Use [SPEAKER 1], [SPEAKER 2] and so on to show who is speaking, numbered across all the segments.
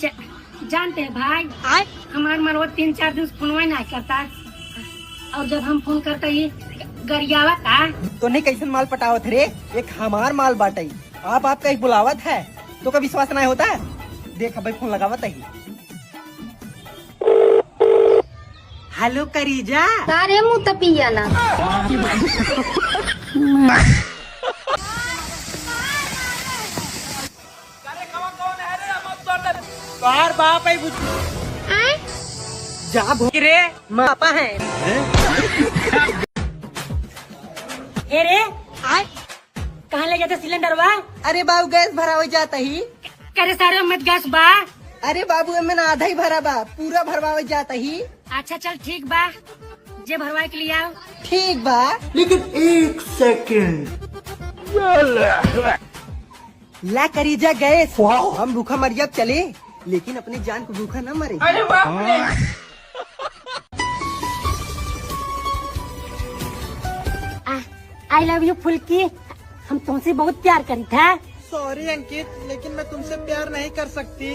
[SPEAKER 1] जानते हैं भाई, हमारे मरवा 3-4 दिन फोन नहीं करता, और जब हम फोन करते ही गरियावा था।
[SPEAKER 2] तो नहीं कैसे माल पटावत रे, एक हमार माल बाटई आप कहीं बुलावत है तो का विश्वास नहीं होता है। देख भाई फोन लगावत है। हेलो करीजा,
[SPEAKER 1] तारे मुँह तपिया ना।
[SPEAKER 2] बार बाप है जा भूख रे पापा है।
[SPEAKER 1] ए रे कहाँ ले जाते सिलेंडर बा?
[SPEAKER 2] अरे बाबू गैस भरा हो जाता ही।
[SPEAKER 1] करे सारे मत गैस बा।
[SPEAKER 2] अरे बाबू मैंने आधा ही भरा बा, पूरा भरवा जाता ही।
[SPEAKER 1] अच्छा चल ठीक बा, जे भरवाए के लिए आओ।
[SPEAKER 2] ठीक बा, लेकिन 1 सेकंड ला करीजा गैस। हम भूखा मर जाब चले, लेकिन अपनी जान को भूखा न मरे।
[SPEAKER 3] अरे बाप रे।
[SPEAKER 1] आई लव यू फुल्की, हम तुमसे बहुत प्यार करी था।
[SPEAKER 2] सॉरी अंकित, लेकिन मैं तुमसे प्यार नहीं कर सकती।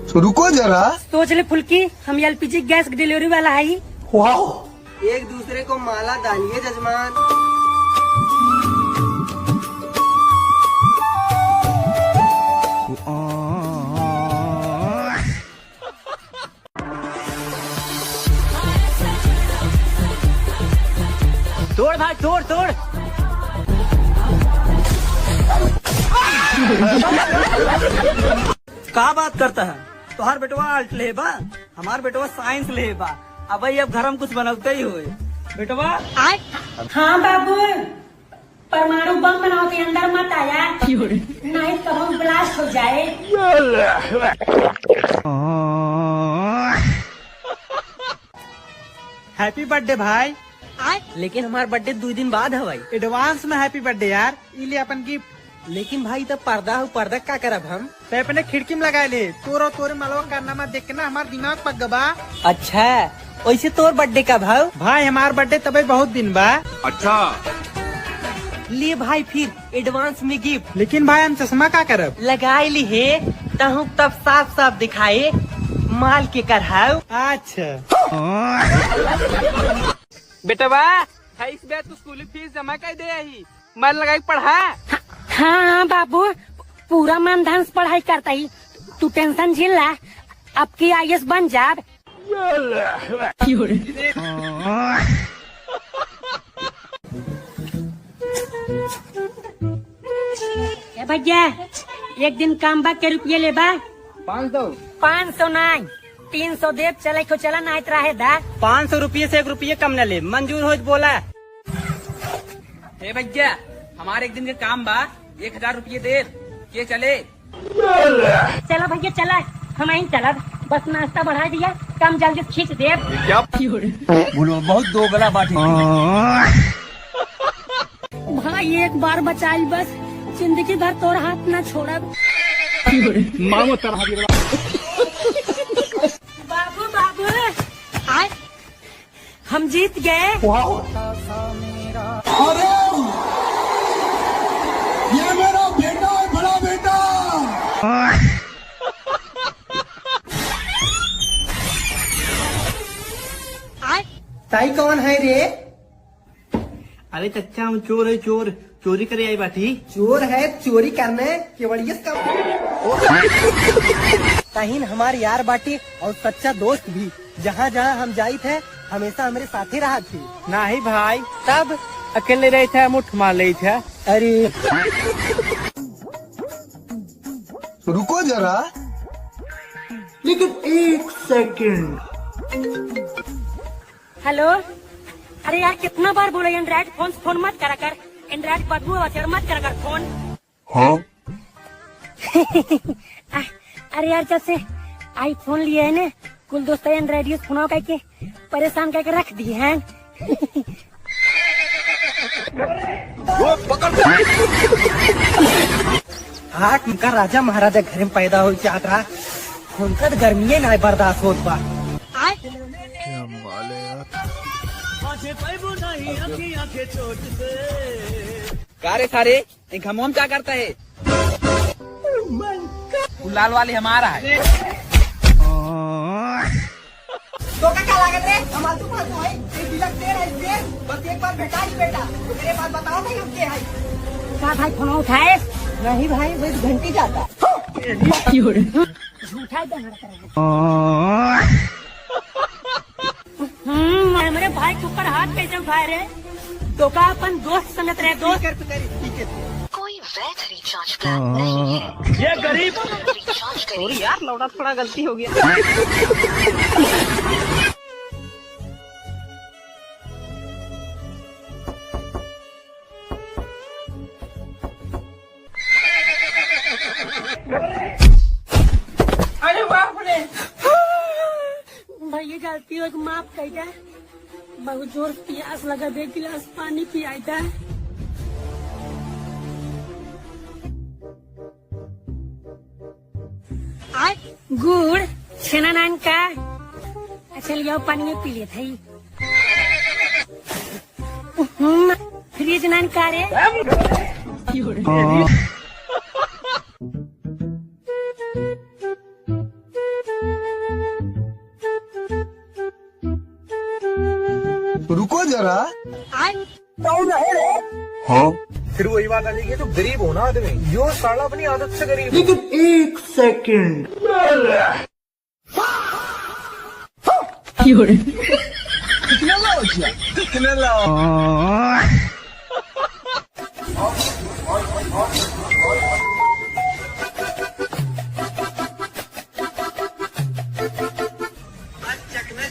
[SPEAKER 4] तो रुको जरा।
[SPEAKER 1] सोच ले फुल्की, हम एलपीजी गैस डिलीवरी वाला है।
[SPEAKER 2] एक दूसरे को माला डालिए जजमान।
[SPEAKER 3] तोड़ भाई तोड़ तोड़।
[SPEAKER 2] का बात करता है, तुम्हार बेटवा आर्ट ले बा, हमार बेटवा साइंस ले बा। अब भाई अब घर में कुछ बनते ही हुए बेटवा।
[SPEAKER 1] हाँ बाबू, परमाणु बम बनाओ के अंदर मत आया, नहीं तो हम ब्लास्ट हो जाए।
[SPEAKER 2] हैप्पी बर्थडे भाई। लेकिन हमारा बर्थडे 2 दिन बाद है भाई। एडवांस में हैप्पी बर्थडे यार, इले अपन गिफ्ट। लेकिन भाई तब पर्दा हो, पर्दा क्या करब हम? तो अपने खिड़की में लगा ले, तोरे मलवा कारनामा देख के ना हमारा दिमाग पक गबा। अच्छा वैसे तोर बर्थडे का भाव? भाई हमार बर्थडे तब बहुत दिन बा।
[SPEAKER 4] अच्छा
[SPEAKER 2] लिए भाई फिर एडवांस में गिफ्ट। लेकिन भाई हम चश्मा क्या करब? लगाई ली है तब साफ साफ दिखाए माल के करहाव। अच्छा
[SPEAKER 3] बेटवा इस बार तू स्कूल फीस जमा कर दे ही, मन लगा पढ़ा।
[SPEAKER 1] हाँ बाबू, पूरा मन ध्यान से पढ़ाई करता ही, तू टेंशन झेल ला, अब की IAS बन जाब। भैया एक दिन काम बा के रुपये ले बा? 500 नहीं 300 दे, चले को चला नहीं रहे दा।
[SPEAKER 2] 500 रुपये से 1 रुपये कम न ले, मंजूर हो बोला।
[SPEAKER 3] हे भैया हमारे एक दिन के काम बा, 1000 रुपये दे के चले।
[SPEAKER 1] चलो भैया चला, हम ही चला, बस नाश्ता बढ़ा दिया, कम जल्दी खींच दे।
[SPEAKER 4] बोलो बहुत दो गला बात।
[SPEAKER 1] भाई एक बार बचाई बस, जिंदगी भर तोर हाथ न छोड़ा। बाबू बाबू आए, हम जीत गए।
[SPEAKER 4] अरे ये मेरा बेटा है, बड़ा बेटा।
[SPEAKER 2] ताई कौन है रे? अरे चच्चा हम चोर है, चोर चोरी करे आई बाटी। चोर है चोरी करने केवड़िया का ताहिन हमारे यार बाटी और सच्चा दोस्त भी। जहाँ जहाँ हम जाई थे हमेशा हमारे साथ ही रहा थी। नहीं भाई तब अकेले रहे थे, मुठ मार ले थे। अरे
[SPEAKER 4] रुको जरा, लेकिन 1 सेकंड।
[SPEAKER 1] हेलो, अरे यार कितना बार बोले एंड्रॉइड फोन मत करा कर, एंड्रॉइड बदबू और मत करा कर फोन।
[SPEAKER 4] हाँ
[SPEAKER 1] अरे यार जब से आईफोन लिए है ना, कुल दोस्त एंड्रॉइड यूज फोन करके परेशान करके रख दिए हैं।
[SPEAKER 2] हाँ उनका राजा महाराजा घर में पैदा हो चाहता, उनका तो गर्मी नहीं बर्दाश्त होत बा।
[SPEAKER 3] कारे सारे घमोम क्या करता है? लाल वाले हमारा है।
[SPEAKER 2] तो क्या लागत रे हमारे तो पास है ये तिलक दे रहा है बस एक बार बेटा ही बेटा मेरे पास बताओ नहीं हम क्या है
[SPEAKER 1] का भाई फोन उठाए
[SPEAKER 2] नहीं भाई बस घंटी जाता
[SPEAKER 1] झूठा मेरे भाई के ऊपर हाथ कैसे उठाए रे तो का अपन दोस्त समेत रहे दोस्त
[SPEAKER 2] ठीक है
[SPEAKER 5] कोई वैध रिचार्ज प्लान नहीं है।
[SPEAKER 3] ये गरीब
[SPEAKER 5] रिचार्ज करिए।
[SPEAKER 2] यार लौटा थोड़ा गलती हो गया।
[SPEAKER 3] अरे बाप रे,
[SPEAKER 1] भाई ये गलती हो माफ कर दे बहुत जोर से प्यास लगा दे गिलास पानी पियाई था गुड़ छेना नान का अच्छा लिया पानी में पी लिया था फ्रिज नान का रे
[SPEAKER 4] रुको जरा। हाँ फिर वही बात आ जाएगी, तो गरीब हो ना आदमी, यो साला अपनी आदत से गरीब। लेकिन एक सेकंड कितने लाओ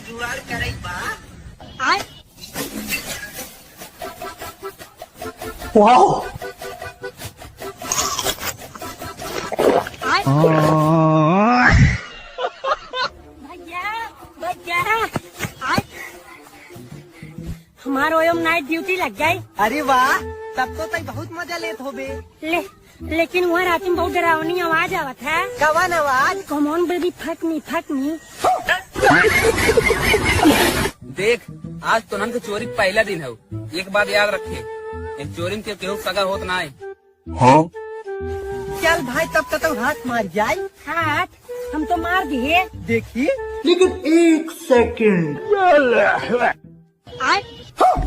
[SPEAKER 2] जुगाड़ करे बा
[SPEAKER 4] वाओ
[SPEAKER 1] भैया भैया हमारो एम नाइट ड्यूटी लग गई
[SPEAKER 2] अरे वाह तब तो तई बहुत मजा लेत होबे
[SPEAKER 1] लेकिन वहाँ रात में बहुत डरावनी आवाज आवत है
[SPEAKER 2] कवन आवाज
[SPEAKER 1] कमॉन बेबी फटनी फटनी
[SPEAKER 3] देख आज तो नन के चोरी पहला दिन है। एक बात याद रखे, इन चोरी के केहू सगा होत ना है।
[SPEAKER 4] हाँ
[SPEAKER 2] चल भाई तब तक तो हाथ मार जाए
[SPEAKER 1] हाथ हम तो मार दिए
[SPEAKER 2] देखी
[SPEAKER 4] लेकिन एक सेकंड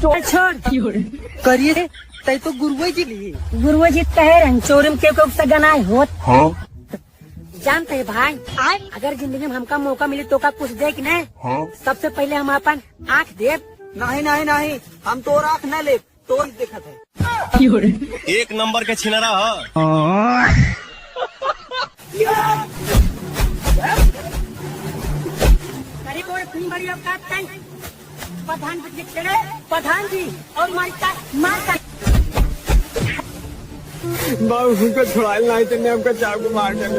[SPEAKER 1] छोड़
[SPEAKER 2] करिए तई तो गुरुए जी ली
[SPEAKER 1] गुरुआ जी कहे चोरी में केहू सगा ना होत
[SPEAKER 4] हाँ
[SPEAKER 1] जानते है भाई अगर जिंदगी में हमका मौका मिले तो का कुछ देख न
[SPEAKER 4] हाँ
[SPEAKER 1] सबसे पहले हम अपन आँख देव
[SPEAKER 2] नहीं नहीं नहीं हम तो आँख न ले तो देखा था
[SPEAKER 6] एक नंबर के छिनरा है।
[SPEAKER 1] करीब और तीन बड़ी औकात का प्रधान जी चढ़े प्रधान जी और मारता
[SPEAKER 2] उनको छुड़ाए नहीं तो हमको चाकू मार कर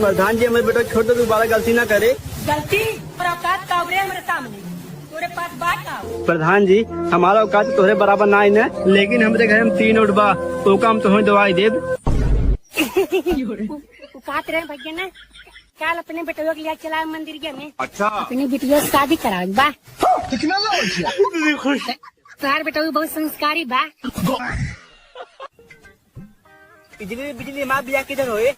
[SPEAKER 2] प्रधान जी हमें बेटा छोटे दोबारा गलती ना करे
[SPEAKER 1] गलती और औकात का उबरे हमारे सामने तोरे पास बात आओ
[SPEAKER 7] प्रधान जी हमारा औकात तोहरे बराबर ना है ना, लेकिन हमरे घर में 3 उठबा तो काम तुम्हें दवाई देब।
[SPEAKER 1] औकात रहे भैया ना कल अपने बेटों के लिए चला मंदिर के में अच्छा अपनी बिटिया से शादी कराओ बा तार बेटा बहुत संस्कारी बा
[SPEAKER 2] बिजली बिजली माँ बिया किधर होए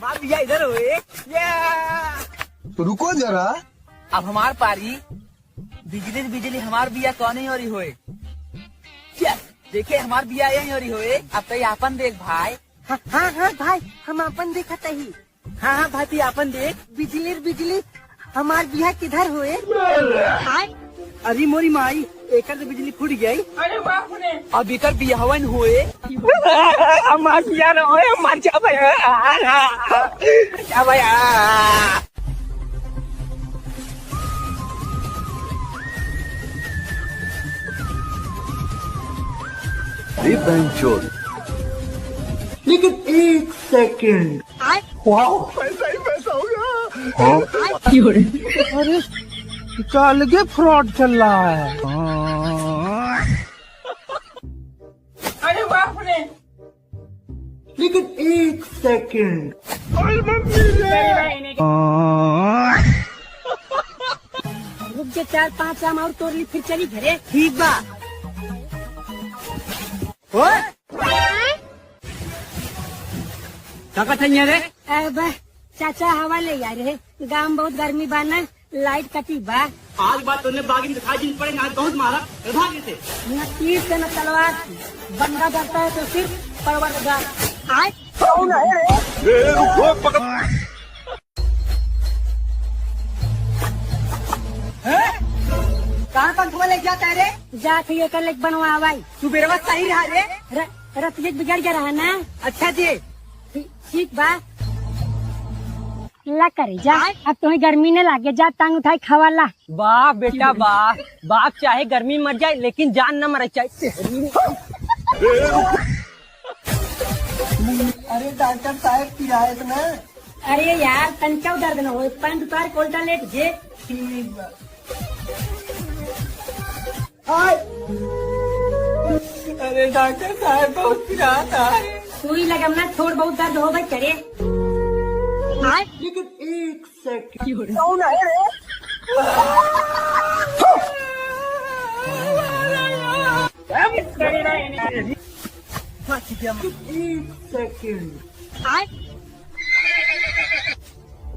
[SPEAKER 2] माँ बिया इधर होए
[SPEAKER 4] रुको जरा।
[SPEAKER 3] अब हमार पारी बिजली बिजली हमार बिया कौन ही हो रही होए क्या देखे हमार बिया यही हो रही होए। अब तो आपन देख भाई।
[SPEAKER 2] हाँ हाँ हाँ भाई हम अपन देखा ही हाँ हाँ भाई तू अपन देख बिजली बिजली हमार बिया किधर होए अरे मोरी माई एक बिजली फूट गई
[SPEAKER 3] अब इकर बियाहवन हुए
[SPEAKER 7] हमार बिया ना होए मर जा भैया जा भैया
[SPEAKER 4] लेकिन एक सेकंड वाओ पैसा ही पैसा हो गया। हाँ
[SPEAKER 7] क्या अलगे फ्रॉड चल रहा है।
[SPEAKER 3] अरे बाप रे,
[SPEAKER 4] लेकिन एक सेकंड
[SPEAKER 1] रुक जा 4-5 आम और तोड़ ली फिर चली घरे।
[SPEAKER 2] ठीक बा
[SPEAKER 7] काका चाहिए रे
[SPEAKER 1] अब चाचा हवा ले यार रे, गाँव बहुत गर्मी बा ना, लाइट कटी बा।
[SPEAKER 7] आज बात तूने बागी में दिखाई दिन पड़े आज बहुत मारा भागे से
[SPEAKER 1] न तीर से न तलवार से। बंदा डरता है तो सिर्फ परवरदिगार। आए
[SPEAKER 2] कहाँ पंखुआ ले जाता है रे?
[SPEAKER 1] जाके ये कर लेक बनवा भाई।
[SPEAKER 2] तू बेरवा सही रहा रे।
[SPEAKER 1] रतिये बिगड़ जा रहा ना।
[SPEAKER 2] अच्छा जी।
[SPEAKER 1] ठीक बा, ला करे जा। अब तुम्हें गर्मी ने लागे, जा टांग उठाई खवाला।
[SPEAKER 2] वाह बेटा वाह, बाप चाहे गर्मी मर जाए लेकिन जान न मर चाहिए। अरे डॉक्टर साहब की आए ना।
[SPEAKER 1] अरे यार तनका दर्द न हो, पैंट उतार कोल्टा लेट जे।
[SPEAKER 2] अरे डॉक्टर साहब बहुत पिरात है।
[SPEAKER 1] सुई लगम ना, छोड़ बहुत दर्द हो भाई करे।
[SPEAKER 2] लेकिन एक सेकंड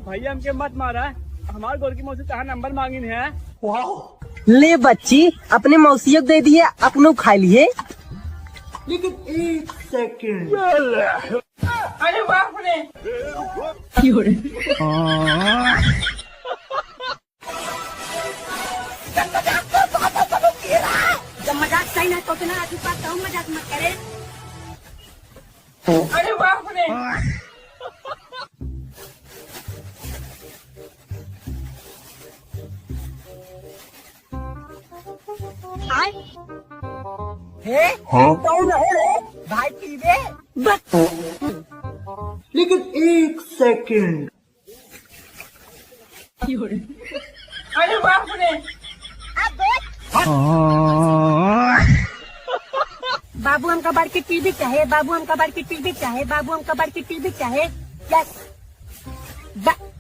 [SPEAKER 7] भैया हमके मत मारा, हमारे गोल की मौसी कहा नंबर मांगी है।
[SPEAKER 2] ले बच्ची, अपने मौसियत दे दिए, अपनों खा लिए। लेकिन एक सेकंड। अरे बाप रे।
[SPEAKER 1] जब मजाक सही ना तो ना आगे बात कहूँ, मजाक मत करे।
[SPEAKER 2] अरे बाप रे। हे कौन है रे? भाई पीवे। लेकिन एक सेकंड। अरे बाप रे।
[SPEAKER 1] बाबू हमका बड़की टीवी चाहे, बाबू हमका बड़की टीवी चाहे, बाबू हमका बड़की टीवी चाहे। यस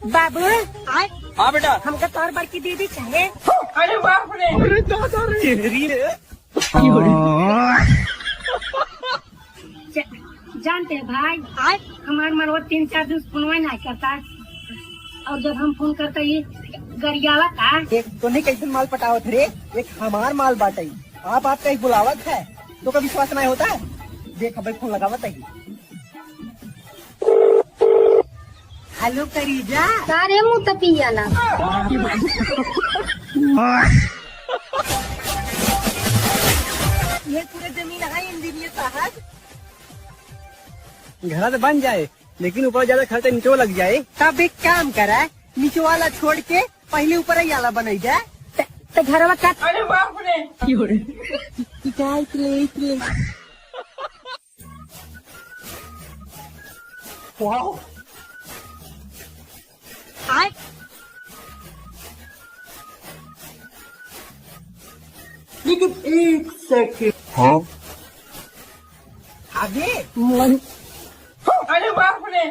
[SPEAKER 1] बाबू आए।
[SPEAKER 2] हाँ बेटा।
[SPEAKER 1] हमका तोर बड़की दीदी चाहे।
[SPEAKER 2] अरे बाप रे।
[SPEAKER 1] जानते हैं भाई, आज हमारे मरवा 3-4 दिन फोन नहीं करता, और जब हम फोन करते ये गरियावा था।
[SPEAKER 2] एक तो नहीं कैसे माल पटावत रे, एक हमार माल बाटाई। आप कहीं बुलावत है तो का विश्वास नहीं होता है। देख भाई फोन लगावत है। हेलो करीजा।
[SPEAKER 1] सारे मुँह तपिया ना।
[SPEAKER 2] ये पूरे जमीन है इंजीनियर साहब।
[SPEAKER 7] घर तो बन जाए लेकिन ऊपर ज्यादा खर्चा नीचे लग जाए।
[SPEAKER 2] तब एक काम करा, नीचे वाला छोड़ के पहले ऊपर ही वाला बनाई जाए।
[SPEAKER 1] तो घर का।
[SPEAKER 2] अरे बाप रे। वाह।
[SPEAKER 1] आए
[SPEAKER 2] लेकिन एक सेकंड। हाँ आगे। अरे बाप रे।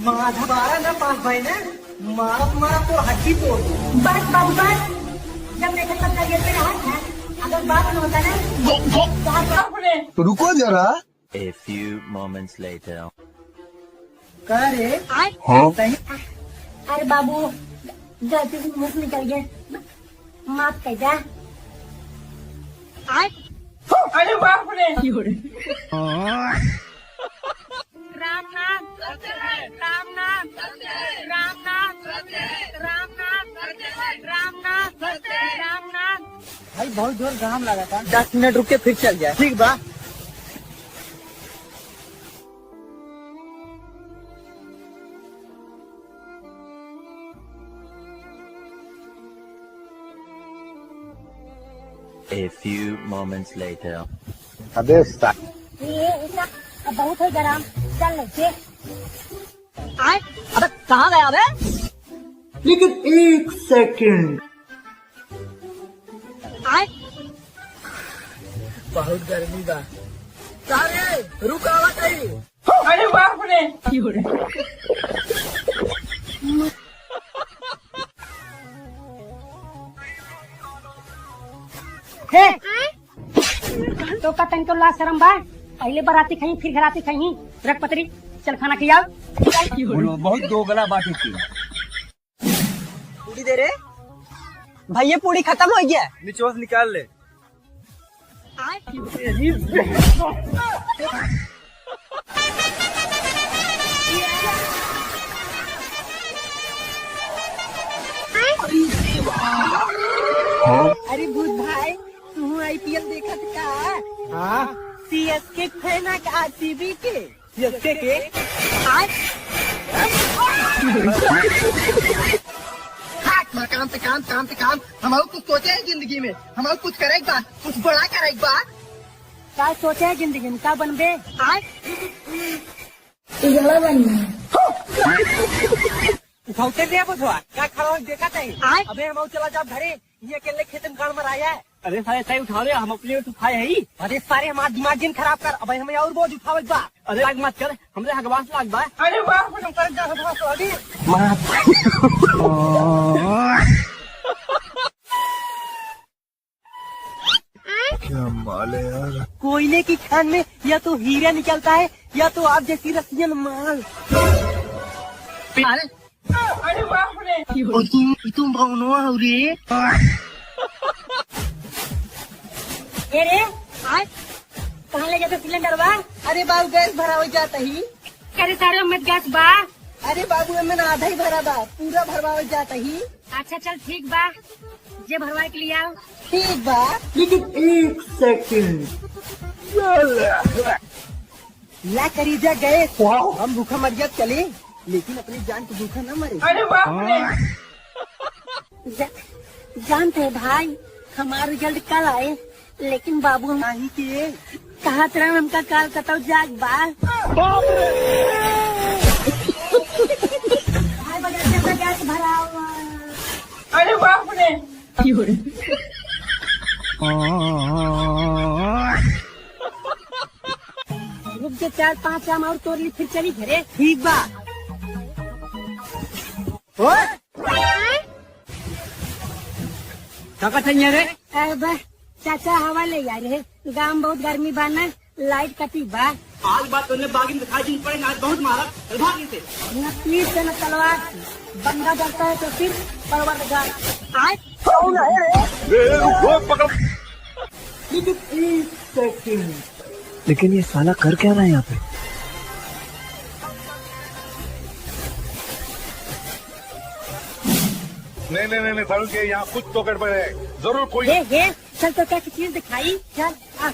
[SPEAKER 2] मारा दोबारा ना पास भाई ना, मारा तो हड्डी तोड़ दो।
[SPEAKER 1] बस बाबू बस, जब देखा तब लगे पे रहा था। अगर बात न होता ना
[SPEAKER 4] तो रुको जरा।
[SPEAKER 6] A few moments later.
[SPEAKER 2] कह रे।
[SPEAKER 1] आए।
[SPEAKER 4] हाँ
[SPEAKER 1] अरे बाबू गलती से मुंह से निकल गया, माफ कर जा। आए।
[SPEAKER 2] अरे बाप रे।
[SPEAKER 1] राम नाम राम नाम राम नाम राम नाम राम नाम राम नाम।
[SPEAKER 2] भाई बहुत जोर घाम लगा था, 10 मिनट रुक के फिर चल जाए। ठीक बा।
[SPEAKER 6] A few moments later.
[SPEAKER 4] अबे
[SPEAKER 1] ये इतना बहुत है गरम, चल लेके।
[SPEAKER 2] आए। अबे कहाँ गया बे? लेकिन एक सेकंड।
[SPEAKER 1] आए।
[SPEAKER 2] बहुत गर्मी बा। सारे रुकावट है। अरे बाप रे।
[SPEAKER 1] हे तो कतन को ला शरम बा, पहले बाराती खाई फिर घराती खाई। रख पतरी, चल खाना खिलाओ।
[SPEAKER 3] बोलो बहुत दो गला बात थी।
[SPEAKER 2] पूरी दे रे भाई, ये पूरी खत्म हो गया।
[SPEAKER 7] निचोस निकाल ले।
[SPEAKER 1] अरे भूत भाई, तू IPL देखा का?
[SPEAKER 2] हाँ
[SPEAKER 1] CSK फैन का RCB के?
[SPEAKER 2] सीएसके के काम पे काम, काम पे काम। हमारे कुछ सोचे है जिंदगी में, हमारे कुछ करेगा, कुछ बड़ा करेगा।
[SPEAKER 1] क्या सोचे है जिंदगी में, क्या बनबे?
[SPEAKER 2] उठाते दे बुझवा, क्या खड़ा हो देखा चाहिए। अबे हम चला जाओ घरे, ये अकेले खेत में गाड़ मराया है।
[SPEAKER 7] अरे सारे सही उठा रहे, हम अपने उठाए है ही।
[SPEAKER 2] अरे सारे हमारा दिमाग जिन खराब कर, अब हमें और बोझ उठावत बा।
[SPEAKER 7] अरे लाग मत कर, हमरे हगवास लाग बा।
[SPEAKER 2] अरे बाप रे, कर जा हगवास अभी।
[SPEAKER 1] कोयले की खान में या तो हीरा निकलता है या तो आप जैसी रसियन माल।
[SPEAKER 2] अरे बाप रे, और तुम भावनो हो रे।
[SPEAKER 1] ए रे, आज कहाँ ले जाते सिलेंडर बा?
[SPEAKER 2] अरे बाबू गैस भरा हो जाता ही।
[SPEAKER 1] करे सारे मत गैस बा।
[SPEAKER 2] अरे बाबू मैंने आधा ही भरा बा, पूरा भरवा हो जाता ही।
[SPEAKER 1] अच्छा चल ठीक बा, जे भरवाए के लिए आओ।
[SPEAKER 2] ठीक बा,
[SPEAKER 4] लेकिन 1 सेकंड।
[SPEAKER 2] ला करीजा गए। हम भूखा मर गया चले, लेकिन अपनी जान को भूखा न मरे। अरे बाप रे,
[SPEAKER 1] जानते हैं भाई, हमारा रिजल्ट कल आए, लेकिन बाबू
[SPEAKER 2] नहीं किए।
[SPEAKER 1] कहा तरह हमका काल कतौ जाग बा। भाई बगैर से गैस भरा हुआ।
[SPEAKER 2] अरे बाप रे,
[SPEAKER 1] रुक जा, 4-5 आम और तोड़ ली फिर चली घरे।
[SPEAKER 2] ठीक बा।
[SPEAKER 7] काका चाहिए रे।
[SPEAKER 1] बा चाचा हवा ले जा रहे, गाँव में बहुत गर्मी बा ना, लाइट कटी बा।
[SPEAKER 7] आज बात करने बागी में दिखाई दिन पड़ेगा, आज बहुत मारा। चल भाग से।
[SPEAKER 1] न तीर से न तलवार से, बंदा डरता है तो फिर परवरदिगार। आज
[SPEAKER 4] लेकिन 1 सेकंड।
[SPEAKER 7] लेकिन ये साला कर क्या रहा है यहाँ पे?
[SPEAKER 4] नहीं सारू के यहाँ कुछ तो गड़बड़ है, जरूर कोई।
[SPEAKER 1] ये चल तो क्या चीज दिखाई, चल आ।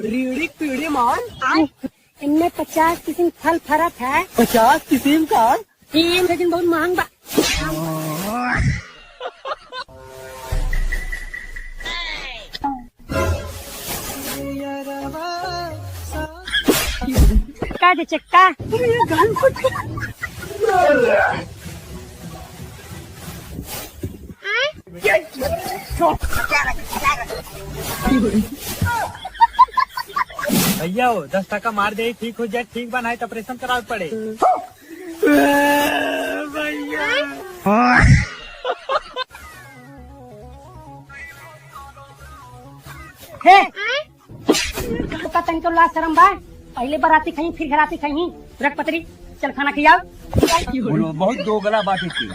[SPEAKER 2] रीढ़ी पीढ़ी मान।
[SPEAKER 1] इनमें 50 किस्म फल फरक है।
[SPEAKER 2] 50 किस्म का।
[SPEAKER 1] लेकिन बहुत महंग बा। का दे चक्का।
[SPEAKER 2] भैया 10 टका मार दे, ठीक हो जाए। ठीक बनाए तो ऑपरेशन कराना पड़े।
[SPEAKER 1] तनिको ला शरम बा। पहले बाराती खाई फिर घराती खाई। रख पतरी, चल खाना खिलाओ।
[SPEAKER 3] बोलो बहुत दो गला बात थी।